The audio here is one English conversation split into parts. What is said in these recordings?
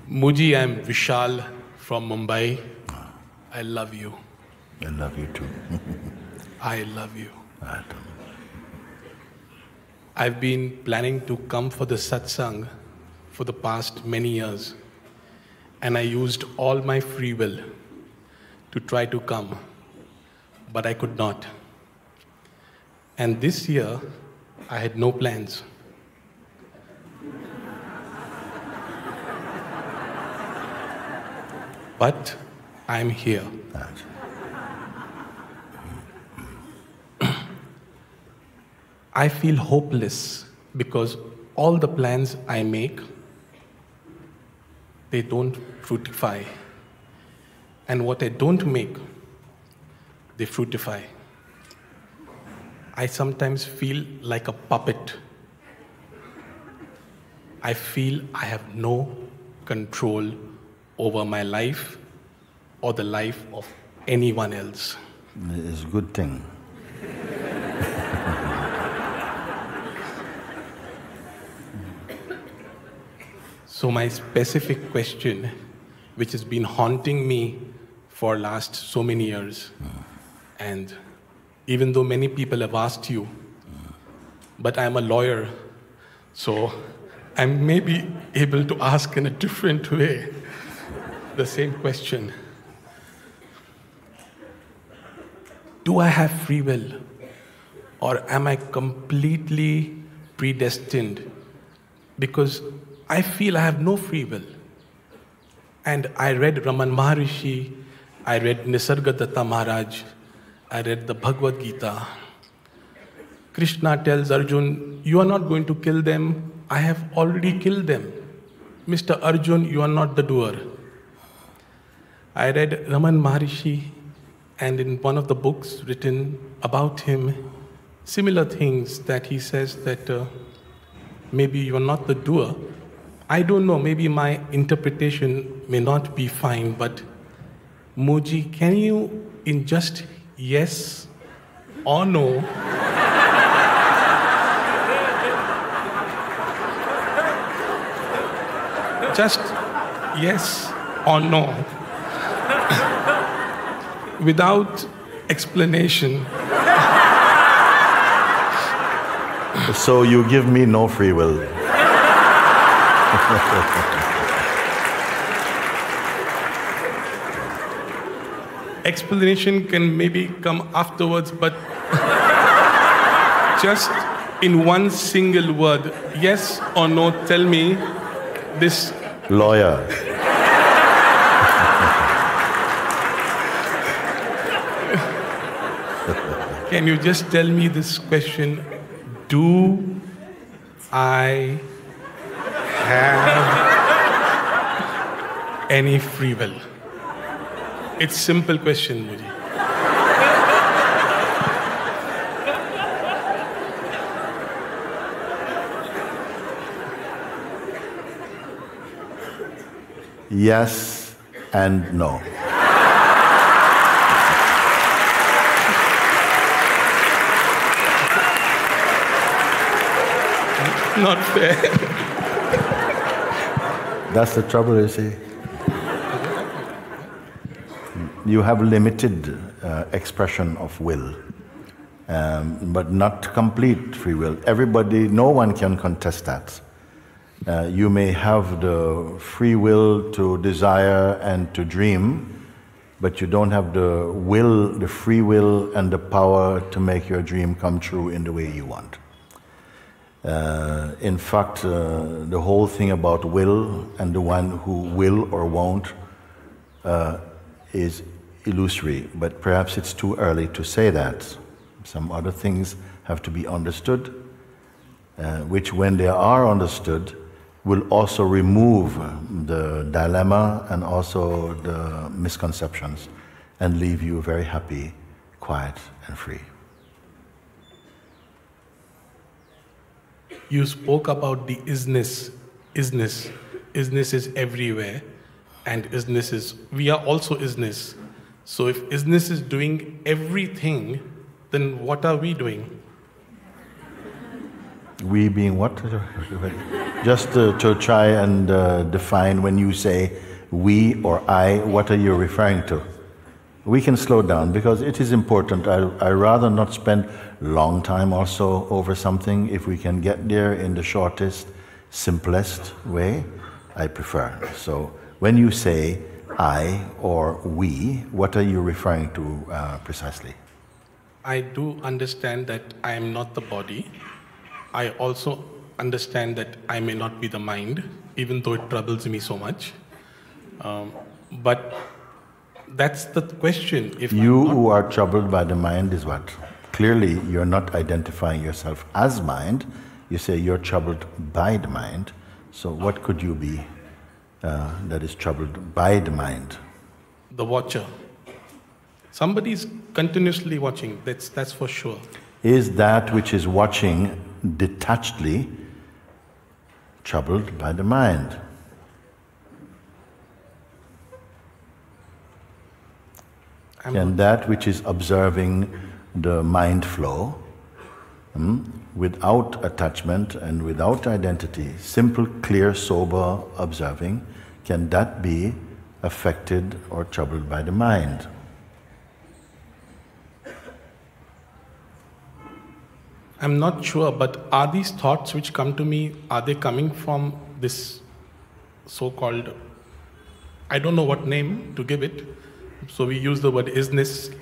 Mooji, I'm Vishal from Mumbai. I love you. I love you too. I love you. I've been planning to come for the satsang for the past many years, and I used all my free will to try to come, but I could not. And this year, I had no plans. But I'm here. I feel hopeless because all the plans I make, they don't fructify. And what I don't make, they fructify. I sometimes feel like a puppet. I feel I have no control over my life or the life of anyone else. It's a good thing. So my specific question, which has been haunting me for last so many years, and even though many people have asked you, but I'm a lawyer, so I may be able to ask in a different way the same question. Do I have free will, or am I completely predestined? Because I feel I have no free will. And I read Raman Maharishi, I read Nisargadatta Maharaj, I read the Bhagavad Gita. Krishna tells Arjun, you are not going to kill them, I have already killed them. Mr. Arjun, you are not the doer. I read Raman Maharishi, and in one of the books written about him, similar things that he says that maybe you are not the doer. I don't know, maybe my interpretation may not be fine, but Mooji, can you, in just yes or no, just yes or no, without explanation. So you give me no free will. Explanation can maybe come afterwards, but just in one single word, yes or no, tell me this. Lawyer. Can you just tell me this question? Do I have any free will? It's a simple question, Mooji. Yes and no. Not fair. That's the trouble, you see. You have limited expression of will, but not complete free will. Everybody, no one can contest that. You may have the free will to desire and to dream, but you don't have the will, the free will and the power to make your dream come true in the way you want. In fact, the whole thing about will and the one who will or won't is illusory, but perhaps it's too early to say that. Some other things have to be understood, which when they are understood will also remove the dilemma and also the misconceptions and leave you very happy, quiet and free. You spoke about the isness. Isness is everywhere, and isness is, we are also isness. So if isness is doing everything, then what are we doing? We being what? Just to try and define when you say we or I, what are you referring to? We can slow down because it is important. I rather not spend long time also over something. If we can get there in the shortest, simplest way, I prefer. So when you say I or we, what are you referring to precisely? I do understand that I am not the body. I also understand that I may not be the mind, even though it troubles me so much. But that's the question. If you who are troubled by the mind is what? Clearly, you're not identifying yourself as mind. You say you're troubled by the mind. So what could you be that is troubled by the mind? The watcher. Somebody is continuously watching, that's for sure. Is that which is watching detachedly troubled by the mind? Can that which is observing the mind flow without attachment and without identity, simple, clear, sober observing, can that be affected or troubled by the mind? I'm not sure, but are these thoughts which come to me, are they coming from this so-called, I don't know what name to give it, so we use the word isness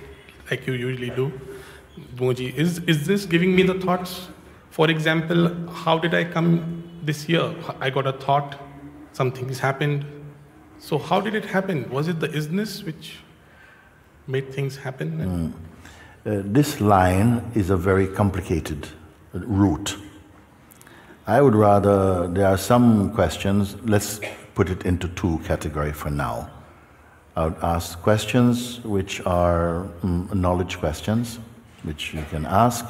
like you usually do. Mooji, is this giving me the thoughts? For example, how did I come this year? I got a thought, something has happened. So how did it happen? Was it the isness which made things happen? This line is a very complicated route. I would rather, there are some questions, let's put it into two categories for now. I would ask questions which are knowledge questions, which you can ask.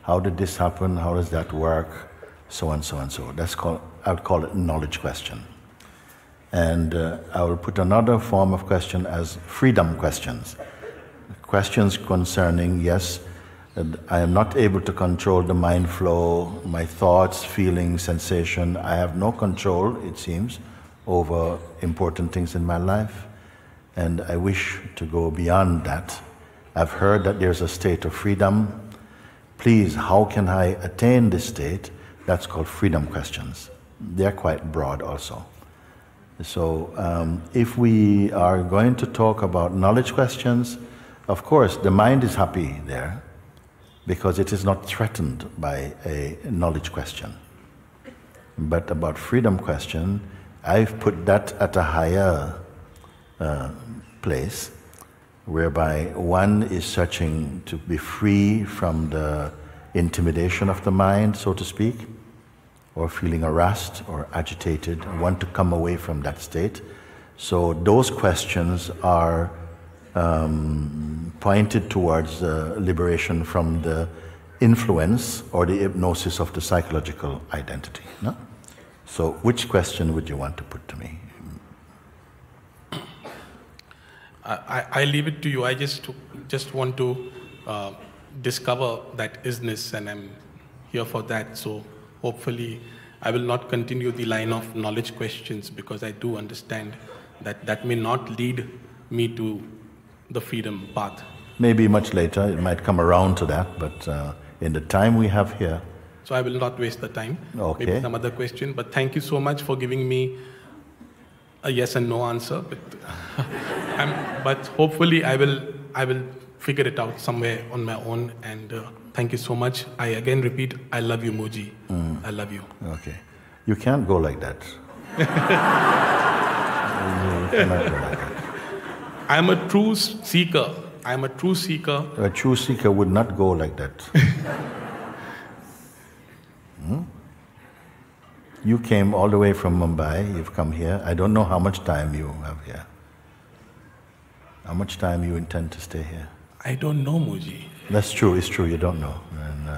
How did this happen? How does that work? So and so and so. I would call it knowledge question. And I will put another form of question as freedom questions. Questions concerning, yes, I am not able to control the mind flow, my thoughts, feelings, sensation. I have no control, it seems, over important things in my life. And I wish to go beyond that. I've heard that there's a state of freedom. Please, how can I attain this state? That's called freedom questions. They're quite broad also. So if we are going to talk about knowledge questions, of course, the mind is happy there because it is not threatened by a knowledge question. But about freedom question, I've put that at a higher place, whereby one is searching to be free from the intimidation of the mind, so to speak, or feeling harassed or agitated, want to come away from that state. So those questions are pointed towards liberation from the influence or the hypnosis of the psychological identity. No? So which question would you want to put to me? I leave it to you. I just want to discover that isness, and I'm here for that. So hopefully I will not continue the line of knowledge questions, because I do understand that that may not lead me to the freedom path. Maybe much later it might come around to that, but in the time we have here. So I will not waste the time. Okay. Maybe some other question, but thank you so much for giving me a yes and no answer. But hopefully I will figure it out somewhere on my own. And thank you so much. I again repeat, I love you, Mooji. I love you. Okay. You can't go like that. You cannot go like that. I am a true seeker. I am a true seeker. A true seeker would not go like that. You came all the way from Mumbai, you've come here. I don't know how much time you have here. How much time you intend to stay here? I don't know, Mooji. That's true, it's true, you don't know.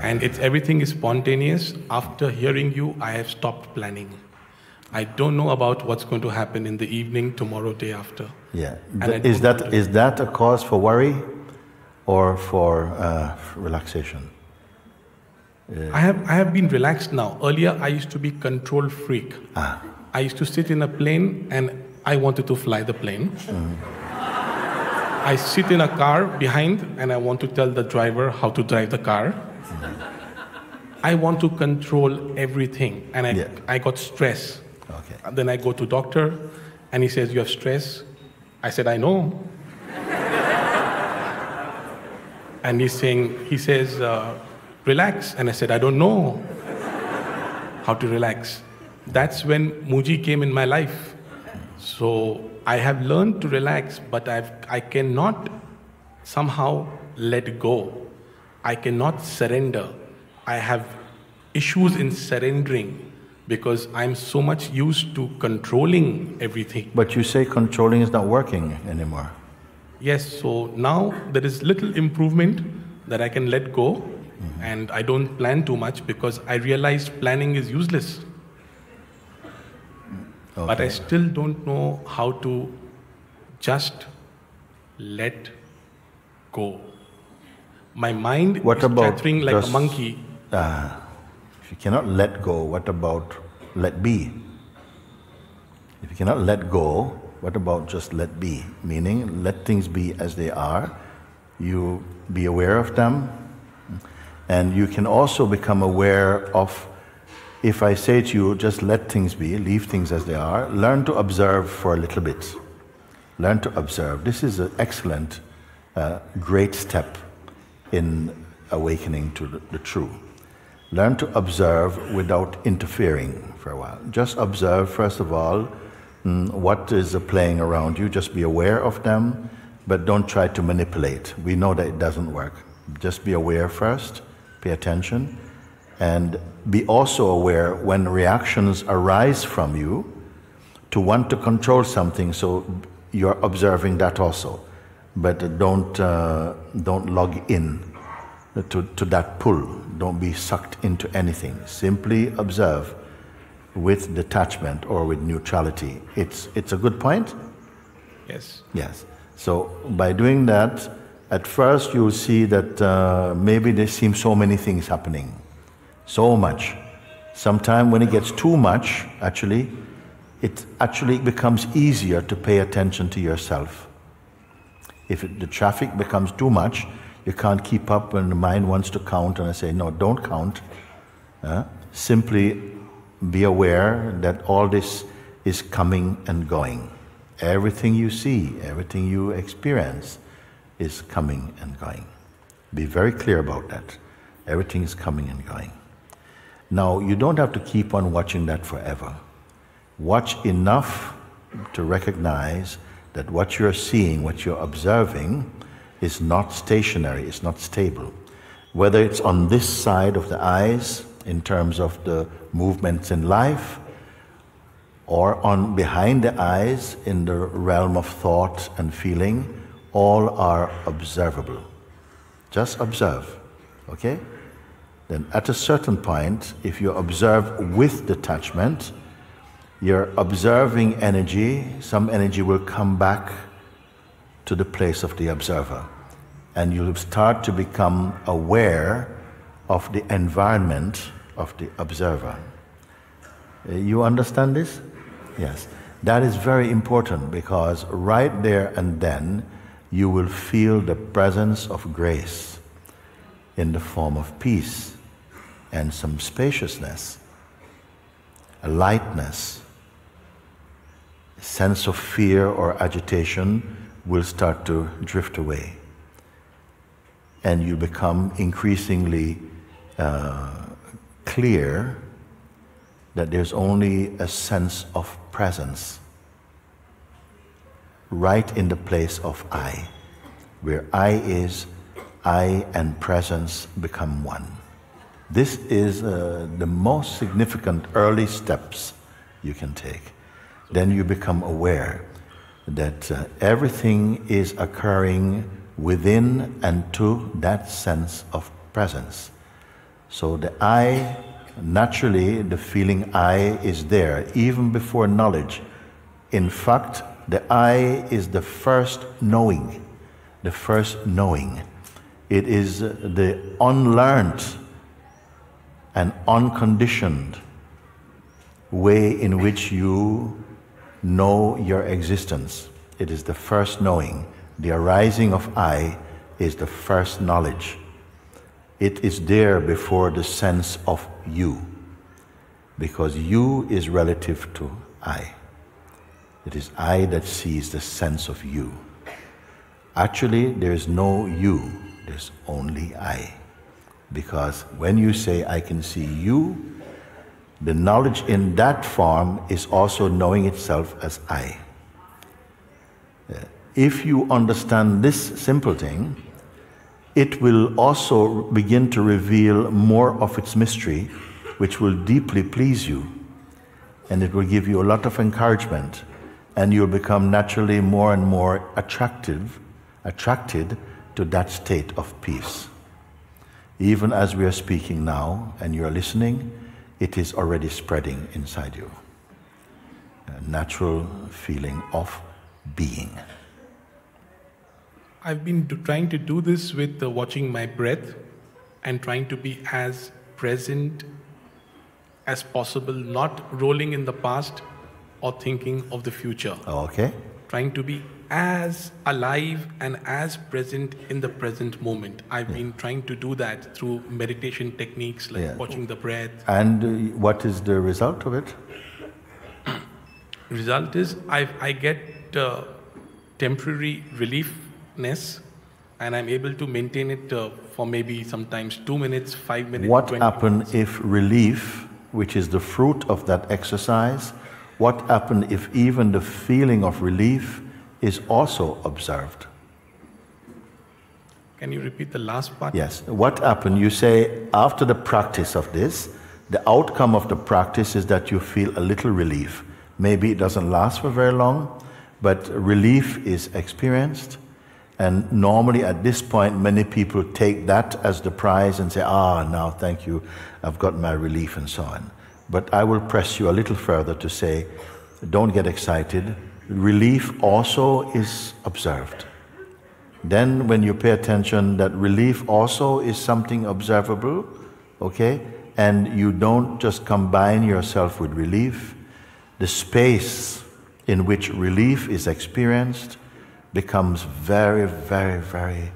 And everything is spontaneous. After hearing you, I have stopped planning. I don't know about what's going to happen in the evening, tomorrow, day after. Yeah. Is that a cause for worry or for relaxation? I have been relaxed now. Earlier, I used to be control freak. I used to sit in a plane and I wanted to fly the plane. I sit in a car behind and I want to tell the driver how to drive the car. I want to control everything, and I got stress. Okay. And then I go to doctor and he says, you have stress. I said, I know. And he says, relax. And I said, I don't know how to relax. That's when MOOJI came in my life. So I have learned to relax, but I cannot somehow let go. I cannot surrender. I have issues in surrendering because I'm so much used to controlling everything. But you say controlling is not working anymore. Yes, so now there is little improvement that I can let go, and I don't plan too much because I realized planning is useless. Okay. But I still don't know how to just let go. My mind is chattering like a monkey. If you cannot let go, what about let be? If you cannot let go, what about just let be? Meaning, let things be as they are. You be aware of them. And you can also become aware of, if I say to you, just let things be, leave things as they are, learn to observe for a little bit. Learn to observe. This is an excellent, great step in awakening to the true. Learn to observe without interfering for a while. Just observe, first of all, what is playing around you. Just be aware of them, but don't try to manipulate. We know that it doesn't work. Just be aware first, pay attention, and be also aware when reactions arise from you to want to control something, so you're observing that also. But don't log in to that pull. Don't be sucked into anything. Simply observe with detachment or with neutrality. It's a good point? Yes. Yes. So by doing that, at first you'll see that maybe there seem so many things happening. So much. Sometimes when it gets too much, it actually becomes easier to pay attention to yourself. If the traffic becomes too much, you can't keep up when the mind wants to count, and I say, no, don't count. Simply be aware that all this is coming and going. Everything you see, everything you experience is coming and going. Be very clear about that. Everything is coming and going. Now, you don't have to keep on watching that forever. Watch enough to recognize that what you're seeing, what you're observing, is not stationary, it's not stable. Whether it's on this side of the eyes, in terms of the movements in life, or on behind the eyes in the realm of thought and feeling, all are observable. Just observe, okay? Then at a certain point, if you observe with detachment, you're observing energy, some energy will come back to the place of the observer. And you'll start to become aware of the environment of the observer. You understand this? Yes. That is very important, because right there and then you will feel the presence of grace in the form of peace and some spaciousness, a lightness. A sense of fear or agitation will start to drift away. And you become increasingly clear that there's only a sense of presence right in the place of I. Where I is, I and presence become one. This is the most significant early steps you can take. Then you become aware that everything is occurring within and to that sense of presence. So the I, naturally the feeling I is there, even before knowledge. In fact, the I is the first knowing, the first knowing. It is the unlearned an unconditioned way in which you know your existence. It is the first knowing. The arising of I is the first knowledge. It is there before the sense of you, because you is relative to I. It is I that sees the sense of you. Actually, there is no you, there's only I. Because when you say, I can see you, the knowledge in that form is also knowing itself as I. If you understand this simple thing, it will also begin to reveal more of its mystery, which will deeply please you. And it will give you a lot of encouragement, and you'll become naturally more and more attracted to that state of peace. Even as we are speaking now and you are listening, it is already spreading inside you. A natural feeling of being. I've been trying to do this with watching my breath and trying to be as present as possible, not rolling in the past or thinking of the future. Okay. Trying to be as alive and as present in the present moment. I've been trying to do that through meditation techniques like watching the breath. And what is the result of it? Result is I get temporary reliefness, and I'm able to maintain it for maybe sometimes 2 minutes, 5 minutes. What happens if relief, which is the fruit of that exercise, what happens if even the feeling of relief is also observed? Can you repeat the last part? Yes. What happens, you say, after the practice of this, the outcome of the practice is that you feel a little relief. Maybe it doesn't last for very long, but relief is experienced. And normally at this point, many people take that as the prize and say, now thank you, I've got my relief and so on. But I will press you a little further to say, don't get excited. Relief also is observed. Then when you pay attention that relief also is something observable, okay, and you don't just combine yourself with relief, the space in which relief is experienced becomes very, very, very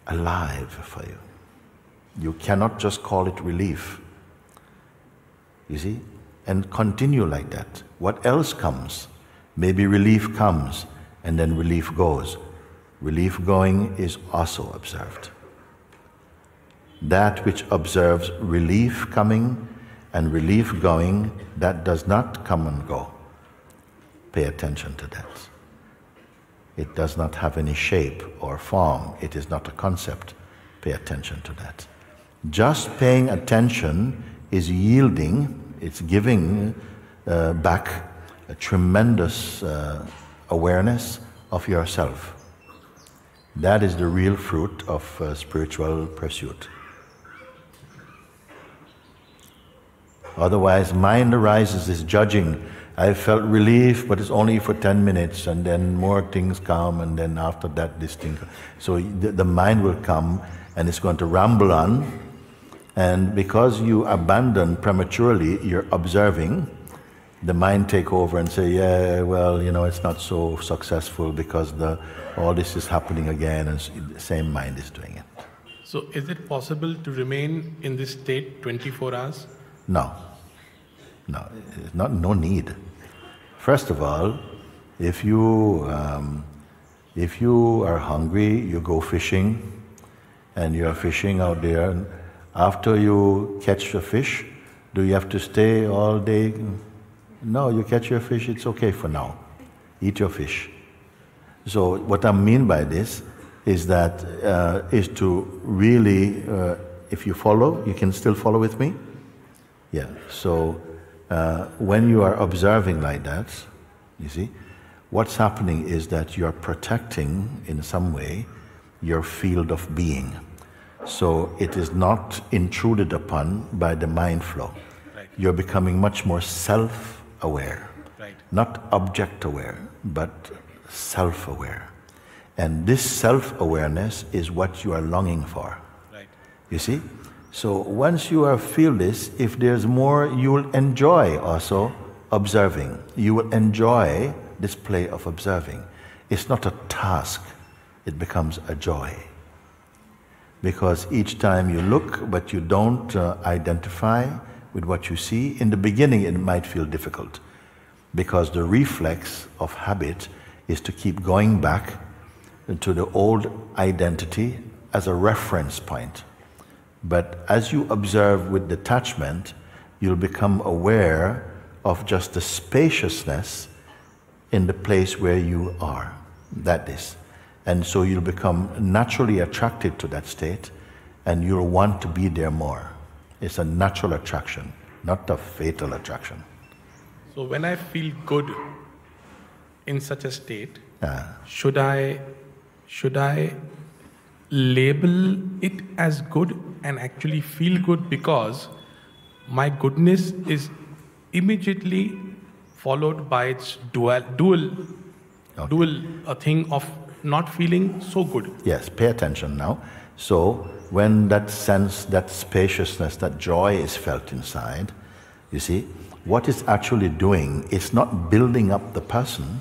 alive for you. You cannot just call it relief. You see? And continue like that. What else comes? Maybe relief comes and then relief goes. Relief going is also observed. That which observes relief coming and relief going, that does not come and go. Pay attention to that. It does not have any shape or form. It is not a concept. Pay attention to that. Just paying attention is yielding, it's giving back a tremendous awareness of yourself. That is the real fruit of spiritual pursuit. Otherwise, mind arises as judging. I felt relief, but it's only for 10 minutes, and then more things come, and then after that, this thing. So the mind will come, and it's going to ramble on, and because you abandon prematurely your observing, the mind take over and say, yeah, well, you know, it's not so successful because all this is happening again, and the same mind is doing it. So is it possible to remain in this state 24 hours? No. No need. First of all, if you are hungry, you go fishing, and you are fishing out there. And after you catch a fish, do you have to stay all day? No, you catch your fish, it's okay for now. Eat your fish. So what I mean by this is that is to really, if you follow, you can still follow with me? Yeah, so when you are observing like that, you see, what's happening is that you are protecting, in some way, your field of being. So it is not intruded upon by the mind flow. Right. You're becoming much more self-aware. Right. Not object-aware, but self-aware. And this self-awareness is what you are longing for. Right. You see? So once you feel this, if there's more, you will enjoy also observing. You will enjoy this play of observing. It's not a task, it becomes a joy. Because each time you look, but you don't identify with what you see, in the beginning it might feel difficult, because the reflex of habit is to keep going back to the old identity as a reference point. But as you observe with detachment, you'll become aware of just the spaciousness in the place where you are. That is. And so you'll become naturally attracted to that state, and you'll want to be there more. It's a natural attraction, not a fatal attraction. So when I feel good in such a state, should I label it as good and actually feel good, because my goodness is immediately followed by its dual a thing of not feeling so good? Yes, pay attention now. So when that sense, that spaciousness, that joy is felt inside, you see, what it's actually doing, it's not building up the person,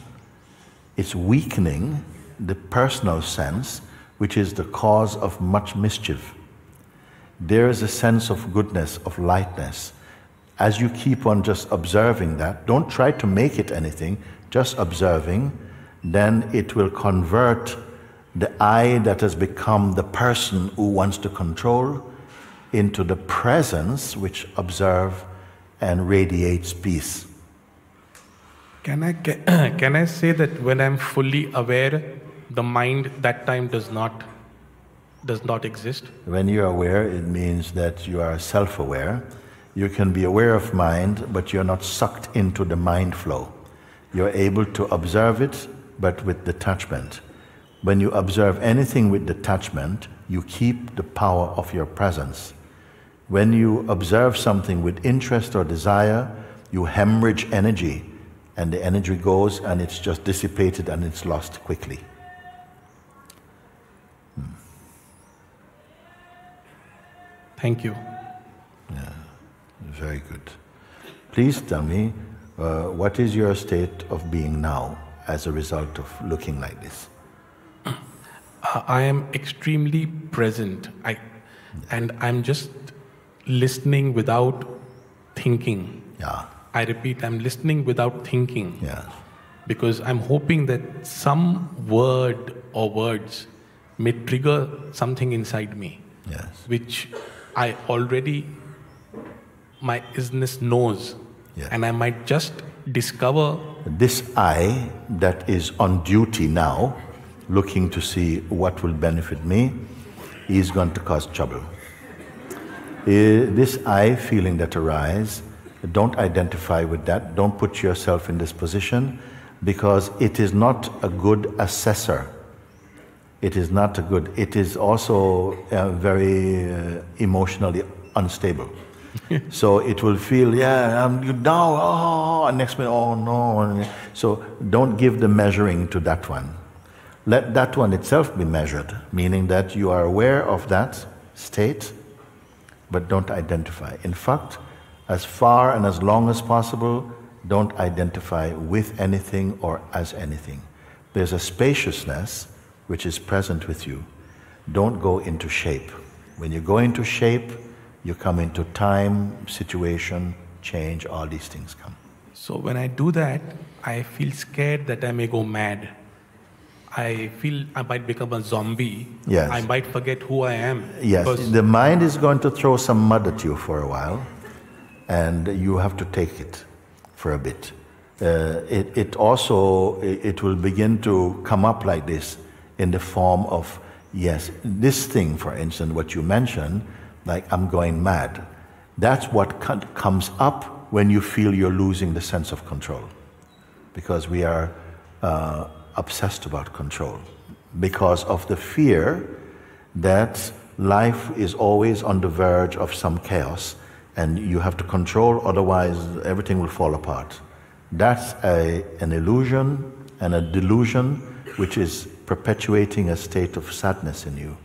it's weakening the personal sense, which is the cause of much mischief. There is a sense of goodness, of lightness. As you keep on just observing that, don't try to make it anything, just observing, then it will convert the I that has become the person who wants to control into the presence which observes and radiates peace. Can I say that when I'm fully aware, the mind that time does not exist? When you're aware, it means that you are self-aware. You can be aware of mind, but you're not sucked into the mind flow. You're able to observe it, but with detachment. When you observe anything with detachment, you keep the power of your presence. When you observe something with interest or desire, you hemorrhage energy, and the energy goes and it's just dissipated and it's lost quickly. Thank you. Yeah, very good. Please tell me, what is your state of being now as a result of looking like this? I am extremely present, and I'm just listening without thinking. Yeah. I repeat, I'm listening without thinking. Yeah. Because I'm hoping that some word or words may trigger something inside me. Yes. Which I already, my isness knows. Yes. And I might just discover. This I that is on duty now, looking to see what will benefit me, is going to cause trouble. This I feeling that arises, don't identify with that, don't put yourself in this position, because it is not a good assessor. It is not a good, it is also very emotionally unstable. So it will feel, yeah, I'm down, oh, and next minute, oh no. So don't give the measuring to that one. Let that one itself be measured, meaning that you are aware of that state, but don't identify. In fact, as far and as long as possible, don't identify with anything or as anything. There's a spaciousness which is present with you. Don't go into shape. When you go into shape, you come into time, situation, change, all these things come. So when I do that, I feel scared that I may go mad. I feel I might become a zombie. Yes. I might forget who I am. Yes, the mind is going to throw some mud at you for a while, and you have to take it for a bit. It will begin to come up like this in the form of, yes, this thing, for instance, what you mentioned, like I'm going mad. That's what comes up when you feel you're losing the sense of control, because we are obsessed about control because of the fear that life is always on the verge of some chaos and you have to control, otherwise everything will fall apart. That's an illusion and a delusion which is perpetuating a state of sadness in you.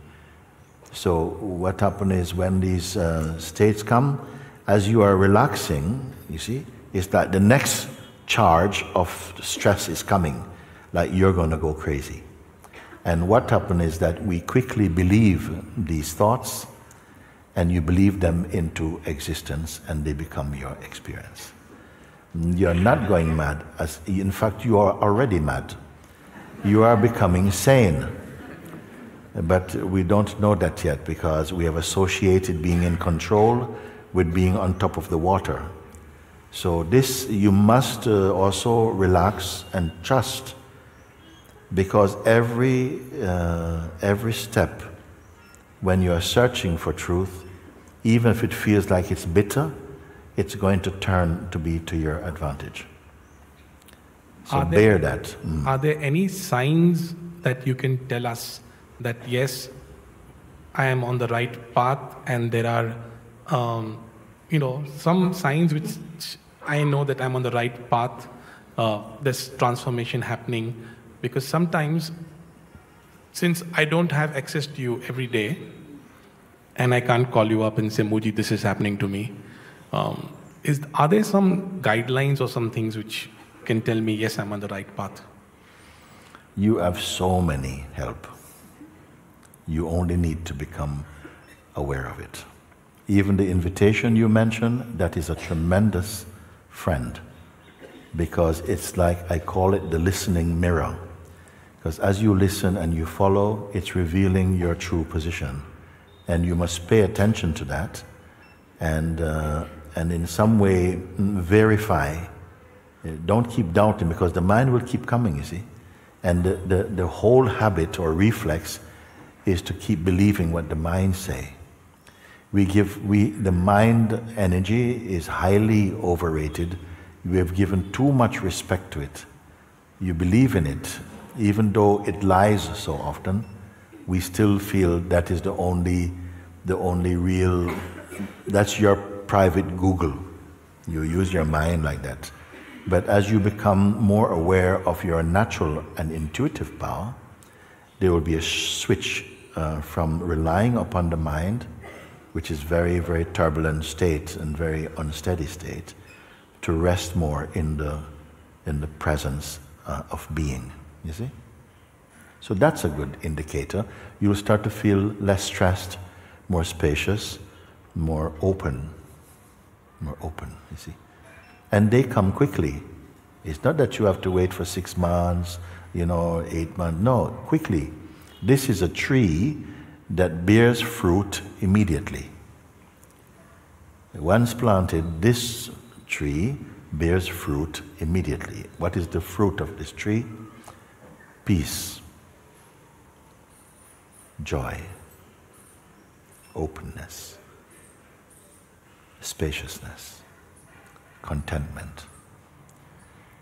So what happens is when these states come, as you are relaxing, you see, it's that the next charge of stress is coming, like you're going to go crazy. And what happens is that we quickly believe these thoughts, and you believe them into existence, and they become your experience. You're not going mad. In fact, you are already mad. You are becoming sane. But we don't know that yet because we have associated being in control with being on top of the water. So this, you must also relax and trust, because every step when you are searching for truth, even if it feels like it's bitter, it's going to turn to be to your advantage. So bear that. Are there any signs that you can tell us that yes, I am on the right path, and there are some signs which I know that I'm on the right path, this transformation happening? Because sometimes, since I don't have access to you every day, and I can't call you up and say, Mooji, this is happening to me, are there some guidelines or some things which can tell me, yes, I'm on the right path? You have so many help. You only need to become aware of it. Even the invitation you mentioned, that is a tremendous friend, because it's like, I call it the listening mirror. Because as you listen and you follow, it's revealing your true position. And you must pay attention to that and in some way verify. Don't keep doubting, because the mind will keep coming, you see. And the whole habit or reflex is to keep believing what the mind say. The mind energy is highly overrated. We have given too much respect to it. You believe in it, even though it lies so often. We still feel that is the only real. That's your private Google. You use your mind like that. But as you become more aware of your natural and intuitive power, there will be a switch from relying upon the mind, which is very, very turbulent state and very unsteady state, to rest more in the presence of being, you see? So that's a good indicator. You'll start to feel less stressed, more spacious, more open, you see? And they come quickly. It's not that you have to wait for 6 months, 8 months, no, quickly. This is a tree that bears fruit immediately. Once planted, this tree bears fruit immediately. What is the fruit of this tree? Peace, joy, openness, spaciousness, contentment,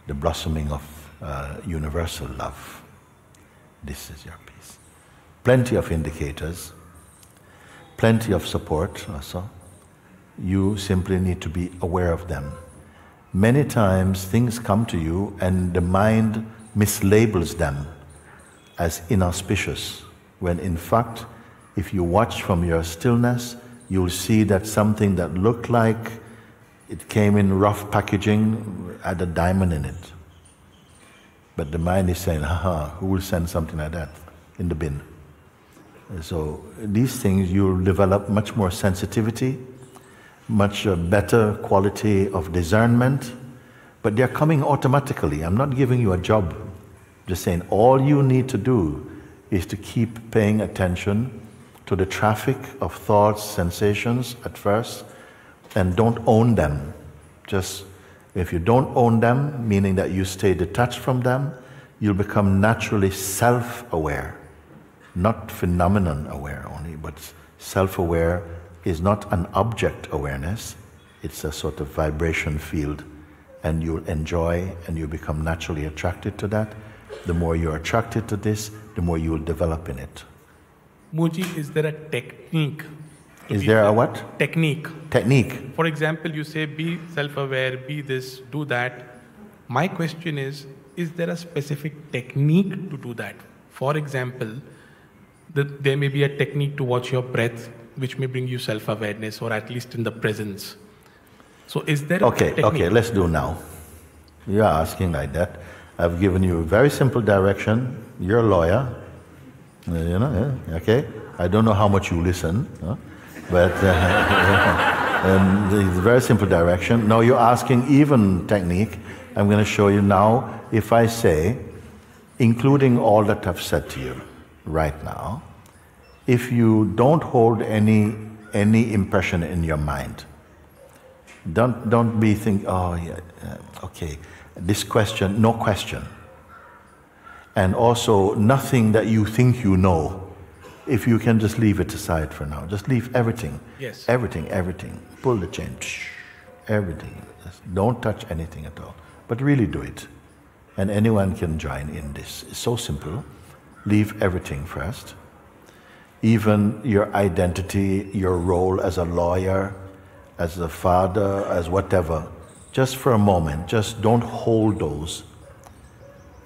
the blossoming of universal love. This is your peace. Plenty of indicators, plenty of support also. You simply need to be aware of them. Many times things come to you and the mind mislabels them as inauspicious, when in fact, if you watch from your stillness, you'll see that something that looked like it came in rough packaging had a diamond in it. But the mind is saying, haha, who will send something like that in the bin? So these things, you'll develop much more sensitivity, much better quality of discernment, but they're coming automatically. I'm not giving you a job. Just saying, all you need to do is to keep paying attention to the traffic of thoughts, sensations at first, and don't own them. Just, if you don't own them, meaning that you stay detached from them, you'll become naturally self-aware. Not phenomenon aware only, but self-aware is not an object awareness. It's a sort of vibration field, and you'll enjoy and you become naturally attracted to that. The more you're attracted to this, the more you will develop in it. Mooji, is there a technique? Is there a what? Technique. Technique. For example, you say be self-aware, be this, do that. My question is there a specific technique to do that? For example, there may be a technique to watch your breath, which may bring you self-awareness, or at least in the presence. So is there a technique? Okay, let's do now. You are asking like that. I've given you a very simple direction. You're a lawyer, okay? I don't know how much you listen, but it's a very simple direction. Now you're asking even technique. I'm going to show you now. If I say, including all that I've said to you right now, if you don't hold any impression in your mind, don't be thinking, oh yeah, okay, this question, no question. And also nothing that you think you know. If you can just leave it aside for now. Just leave everything. Yes. Everything. Pull the chain. Everything. Just don't touch anything at all. But really do it. And anyone can join in this. It's so simple. Leave everything first. Even your identity, your role as a lawyer, as a father, as whatever. Just for a moment. Just don't hold those.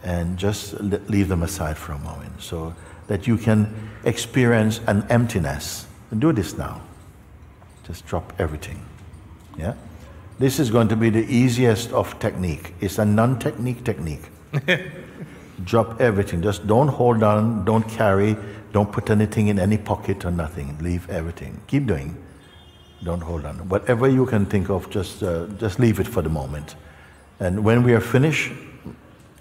And just leave them aside for a moment. So that you can experience an emptiness. Do this now. Just drop everything. Yeah? This is going to be the easiest of technique. It's a non-technique technique. Drop everything. Just don't hold on, don't carry, don't put anything in any pocket or nothing. Leave everything. Keep doing. Don't hold on. Whatever you can think of, just leave it for the moment. And when we are finished,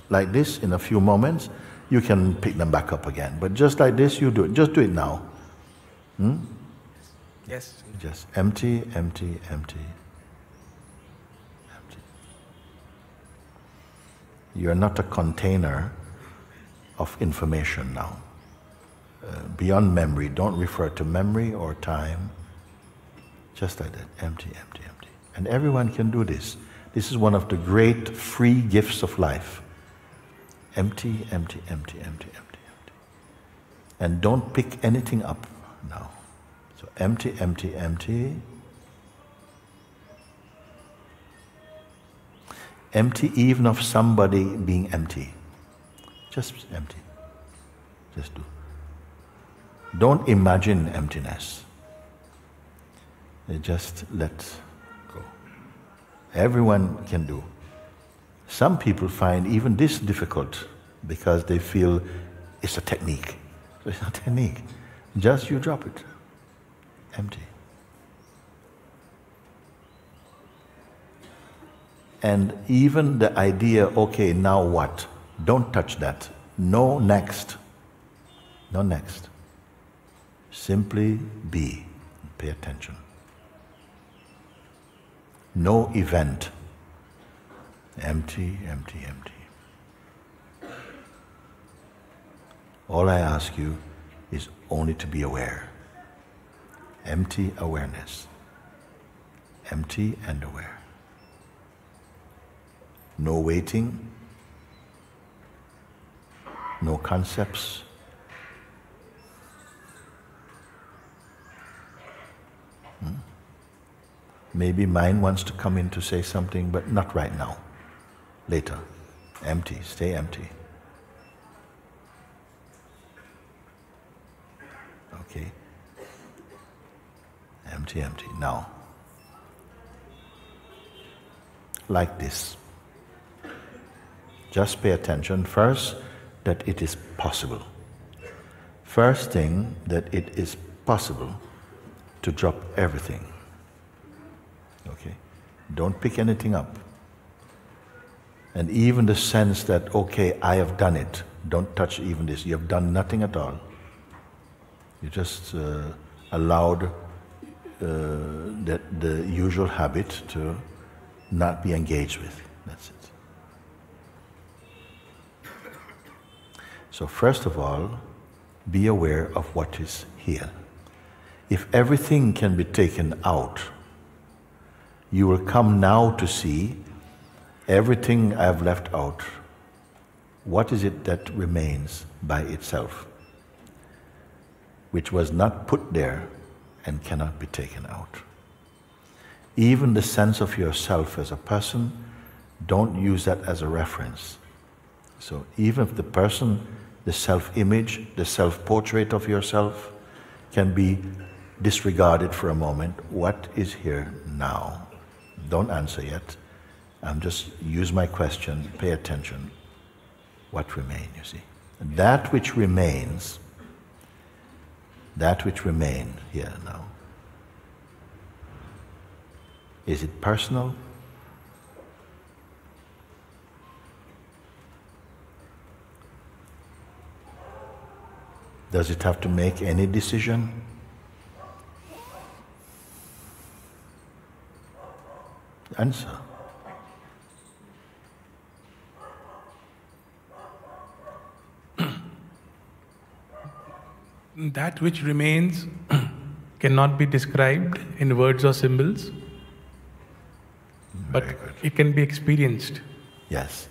like this, in a few moments, you can pick them back up again. But just like this, you do it. Just do it now. Yes. Just empty. You're not a container of information now. Beyond memory, don't refer to memory or time. Just like that, empty. And everyone can do this. This is one of the great free gifts of life. Empty. And don't pick anything up now. So empty. Empty even of somebody being empty. Just empty. Just do. Don't imagine emptiness. Just let go. Everyone can do. Some people find even this difficult because they feel it's a technique. So it's not a technique. Just you drop it. Empty. And even the idea, okay, now what? Don't touch that. No next. No next. Simply be. Pay attention. No event. Empty. All I ask you is only to be aware. Empty awareness. Empty and aware. No waiting. No concepts. Maybe mind wants to come in to say something, but not right now. Later. Empty. Stay empty. Okay. Empty. Now. Like this. Just pay attention first that it is possible. First thing, that it is possible to drop everything. Okay? Don't pick anything up. And even the sense that, okay, I have done it. Don't touch even this. You have done nothing at all. You just allowed the usual habit to not be engaged with. That's it. So first of all, be aware of what is here. If everything can be taken out, you will come now to see everything I have left out. What is it that remains by itself, which was not put there and cannot be taken out? Even the sense of yourself as a person, don't use that as a reference. So even if the person the self-image, the self-portrait of yourself can be disregarded for a moment. What is here now? Don't answer yet. Just use my question, pay attention. What remains, you see? That which remains here now. Is it personal? Does it have to make any decision? Answer. That which remains cannot be described in words or symbols, but it can be experienced. Yes.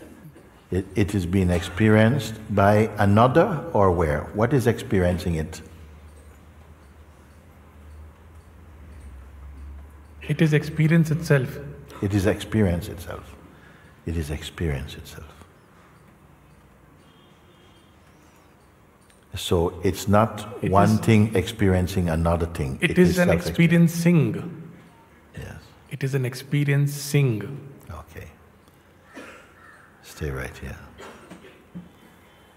It is being experienced by another or where? What is experiencing it? It is experience itself. It is experience itself. It is experience itself. So it's not one thing experiencing another thing. It is an experiencing. Yes. It is an experiencing. Okay. Stay right here.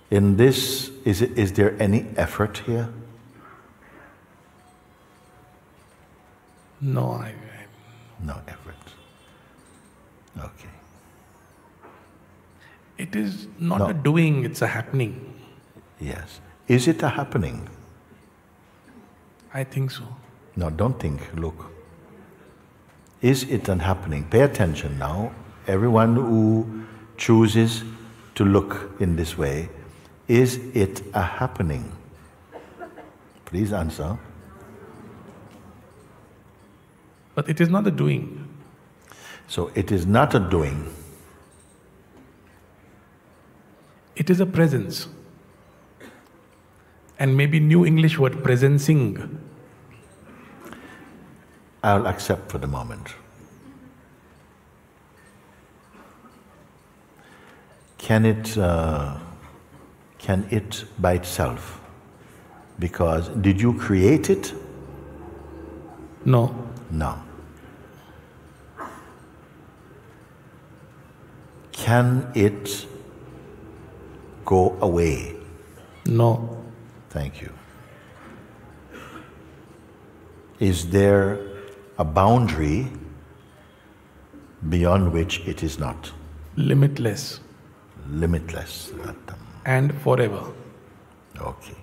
In this, is there any effort here? No, No effort. Okay. It is not a doing, it's a happening. Yes. Is it a happening? I think so. No, don't think, look. Is it an happening? Pay attention now. Everyone who chooses to look in this way, is it a happening? Please answer. But it is not a doing. So it is not a doing. It is a presence. And maybe new English word, presencing. I'll accept for the moment. Can it by itself? Because did you create it? No. No. Can it go away? No. Thank you. Is there a boundary beyond which it is not? Limitless. Limitless. And forever. Okay.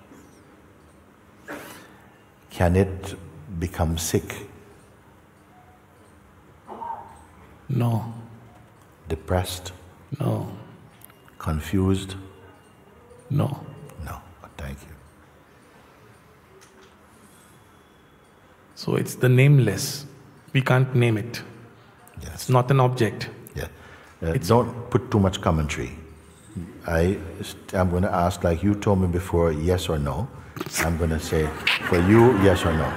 Can it become sick? No. Depressed? No. Confused? No. No. Thank you. So it's the nameless. We can't name it. Yes. It's not an object. Yeah. Don't put too much commentary. I'm going to ask, like you told me before, yes or no. I'm going to say, for you, yes or no.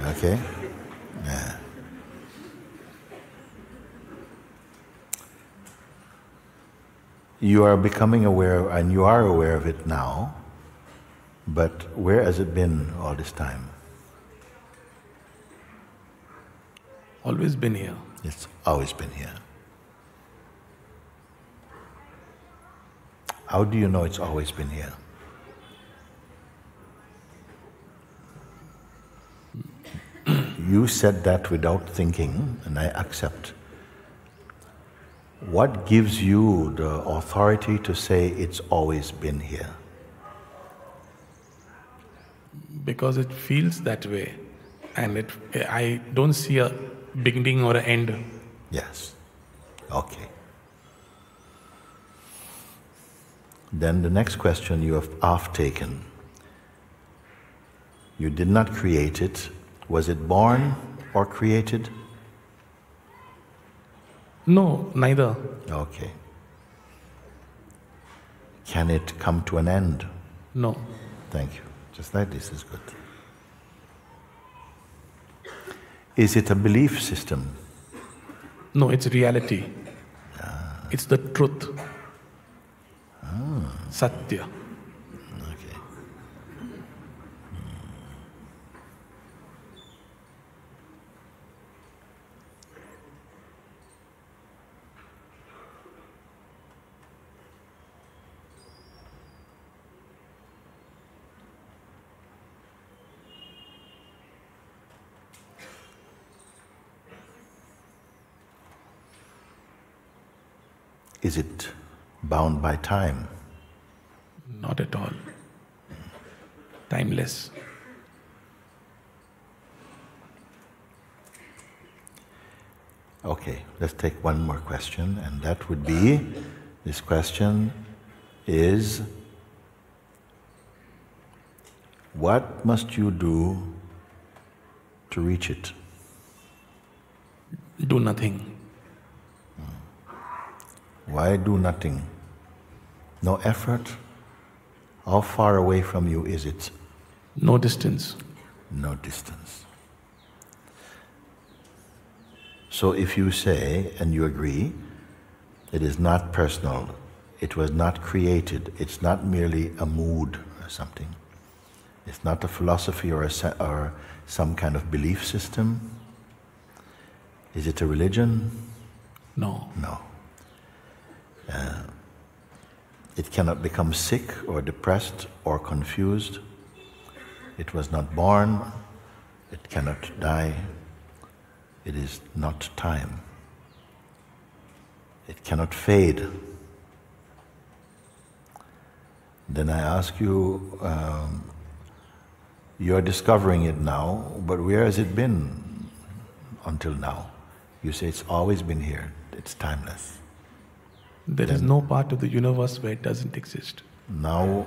Okay? Yeah. You are becoming aware, and you are aware of it now, but where has it been all this time? Always been here. It's always been here. How do you know it's always been here? You said that without thinking, and I accept. What gives you the authority to say it's always been here? Because it feels that way. And I don't see a beginning or an end. Yes. Okay. Then the next question you have half taken. You did not create it. Was it born or created? No, neither. Okay. Can it come to an end? No. Thank you. Just like this is good. Is it a belief system? No, it's reality. It's the truth. Ah. Satya. Okay. Is it bound by time? Not at all. Timeless. Okay, let's take one more question, and that would be, this question is, what must you do to reach it? Do nothing. Why do nothing? No effort? How far away from you is it? No distance. No distance. So if you say, and you agree, it is not personal, it was not created, it's not merely a mood or something, it's not a philosophy or some kind of belief system. Is it a religion? No. No. It cannot become sick or depressed or confused. It was not born. It cannot die. It is not time. It cannot fade. Then I ask you, you're discovering it now, but where has it been until now? You say it's always been here. It's timeless. There is no part of the universe where it doesn't exist. Now,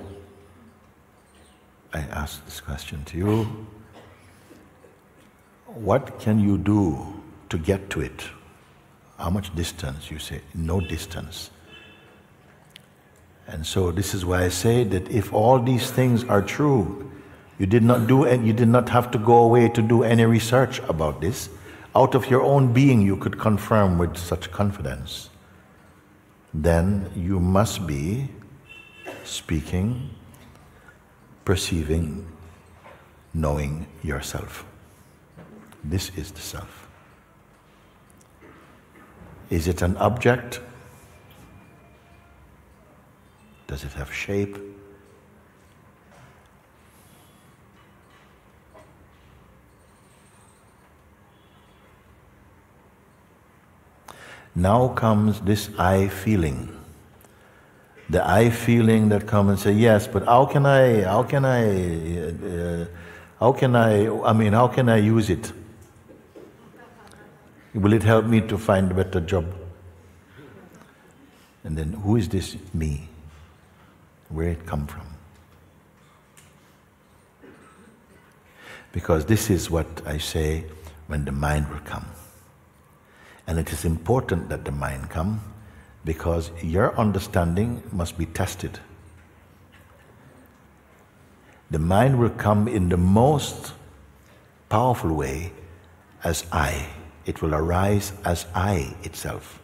I ask this question to you. What can you do to get to it? How much distance? You say, no distance. And so this is why I say that if all these things are true, you did not have to go away to do any research about this. Out of your own being you could confirm with such confidence. Then you must be speaking, perceiving, knowing yourself. This is the self. Is it an object? Does it have shape? Now comes this I feeling. The I feeling that comes and say, yes, but how can I use it? Will it help me to find a better job? And then, who is this me? Where it come from? Because this is what I say when the mind will come. And it is important that the mind come, because your understanding must be tested. The mind will come in the most powerful way as I. It will arise as I itself.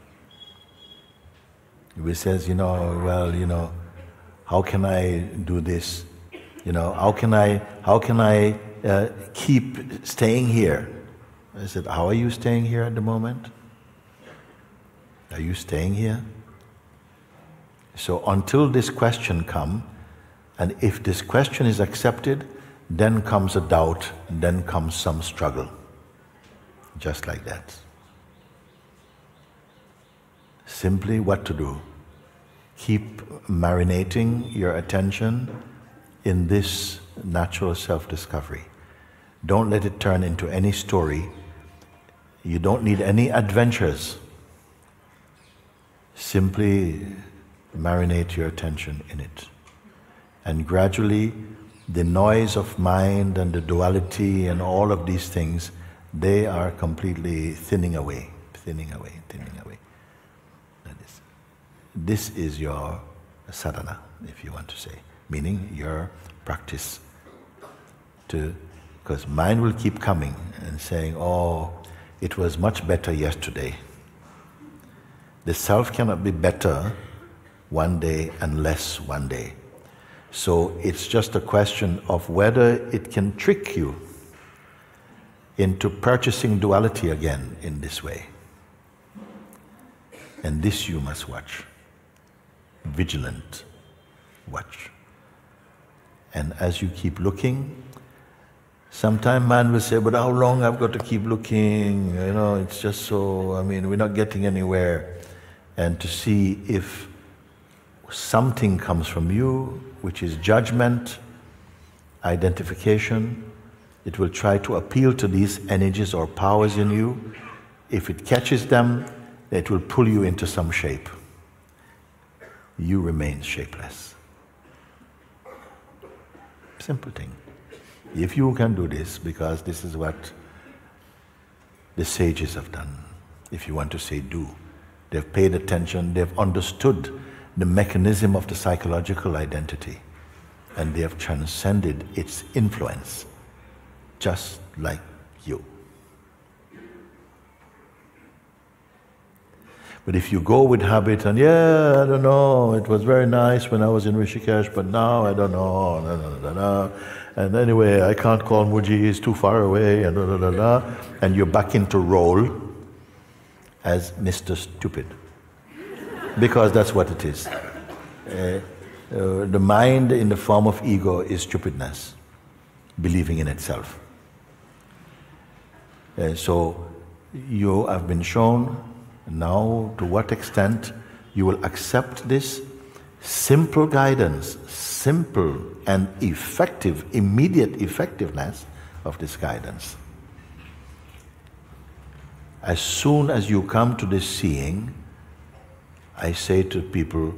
It says, how can I do this? How can I keep staying here? I said, how are you staying here at the moment? Are you staying here? So until this question comes, and if this question is accepted, then comes a doubt, then comes some struggle. Just like that. Simply what to do? Keep marinating your attention in this natural self-discovery. Don't let it turn into any story. You don't need any adventures. Simply marinate your attention in it. And gradually, the noise of mind and the duality and all of these things, they are completely thinning away. This is your sadhana, if you want to say, meaning your practice. Because mind will keep coming and saying, oh, it was much better yesterday. The self cannot be better one day and less one day. So it's just a question of whether it can trick you into purchasing duality again in this way. And this you must watch. Vigilant watch. And as you keep looking, sometime man will say, but how long I've got to keep looking? You know, it's just so, we're not getting anywhere. And to see if something comes from you, which is judgment, identification, it will try to appeal to these energies or powers in you. If it catches them, it will pull you into some shape. You remain shapeless. Simple thing. If you can do this, because this is what the sages have done, if you want to say do, they've paid attention, they've understood the mechanism of the psychological identity, and they have transcended its influence, just like you. But if you go with habit and, yeah, I don't know, it was very nice when I was in Rishikesh, but now I don't know, and anyway, I can't call MOOJI, he's too far away, and you're back into role as Mr. Stupid. Because that's what it is. The mind in the form of ego is stupidness, believing in itself. So you have been shown now to what extent you will accept this simple guidance, simple and effective, immediate effectiveness of this guidance. As soon as you come to this seeing, I say to people,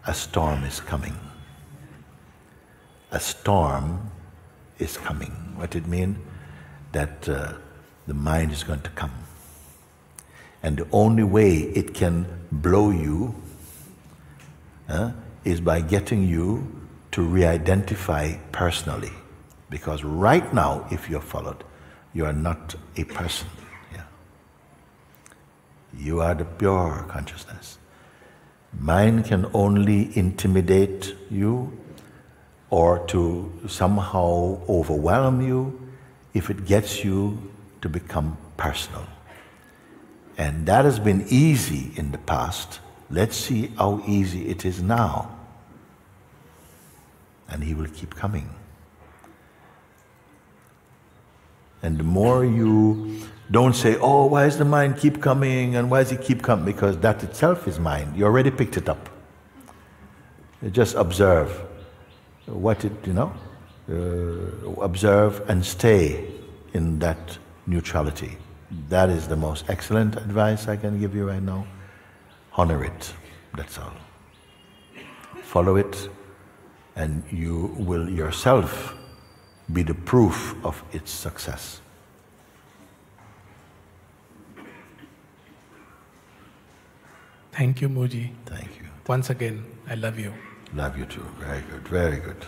a storm is coming. A storm is coming. What it means? That the mind is going to come. And the only way it can blow you is by getting you to re-identify personally. Because right now, if you're followed, you are not a person. You are the pure consciousness. Mind can only intimidate you or to somehow overwhelm you if it gets you to become personal. And that has been easy in the past. Let's see how easy it is now. And he will keep coming. And the more you don't say, oh, why does the mind keep coming and why does it keep coming? Because that itself is mind. You already picked it up. You just observe what it, observe and stay in that neutrality. That is the most excellent advice I can give you right now. Honor it, that's all. Follow it, and you will yourself be the proof of its success. Thank you, MOOJI. Thank you. Once again, I love you. Love you too. Very good, very good.